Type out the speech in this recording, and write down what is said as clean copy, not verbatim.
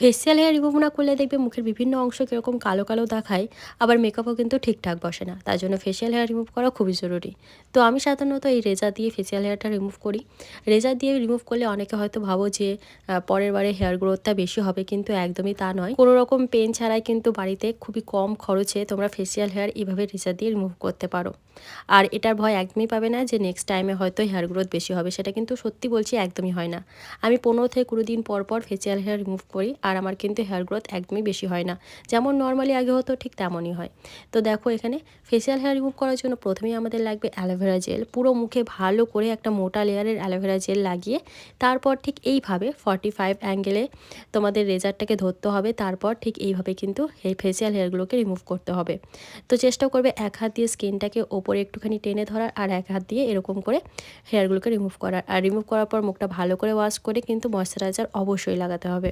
Facial hair remove না করলে দেখবে মুখের বিভিন্ন অংশ কীরকম কালো কালো দেখায়, আবার মেকআপও কিন্তু ঠিকঠাক বসে না। তার জন্য ফেসিয়াল হেয়ার রিমুভ করা খুবই জরুরি। তো আমি সাধারণত এই রেজা দিয়ে ফেসিয়াল হেয়ারটা রিমুভ করি। রেজা দিয়ে রিমুভ করলে অনেকে হয়তো ভাবো যে পরের বারে হেয়ার গ্রোথটা বেশি হবে, কিন্তু একদমই তা নয়। কোনো রকম পেন ছাড়াই কিন্তু বাড়িতে খুবই কম খরচে তোমরা ফেসিয়াল হেয়ার এভাবে রেজা দিয়ে রিমুভ করতে পারো। আর এটার ভয় একদমই পাবে না যে নেক্সট টাইমে হয়তো হেয়ার গ্রোথ বেশি হবে, সেটা কিন্তু সত্যি বলছি একদমই হয় না। আমি 15 থেকে 20 দিন পর পর ফেসিয়াল হেয়ার রিমুভ করি, আর আমার কিন্তু হেয়ার গ্রোথ একদমই বেশি হয় না। যেমন নর্মালি আগে হতো ঠিক তেমনই হয়। তো দেখো এখানে ফেসিয়াল হেয়ার রিমুভ করার জন্য প্রথমেই আমাদের লাগবে অ্যালোভেরা জেল। পুরো মুখে ভালো করে একটা মোটা লেয়ারের অ্যালোভেরা জেল লাগিয়ে তারপর ঠিক এইভাবে 45 অ্যাঙ্গেলে তোমাদের রেজারটাকে ধরতে হবে। তারপর ঠিক এইভাবে কিন্তু এই ফেসিয়াল হেয়ারগুলোকে রিমুভ করতে হবে। তো চেষ্টা করবে এক হাত দিয়ে স্কিনটাকে ওপরে একটুখানি টেনে ধরার, আর এক হাত দিয়ে এরকম করে হেয়ারগুলোকে রিমুভ করার। আর রিমুভ করার পর মুখটা ভালো করে ওয়াশ করে কিন্তু ময়েশ্চারাইজার অবশ্যই লাগাতে হবে।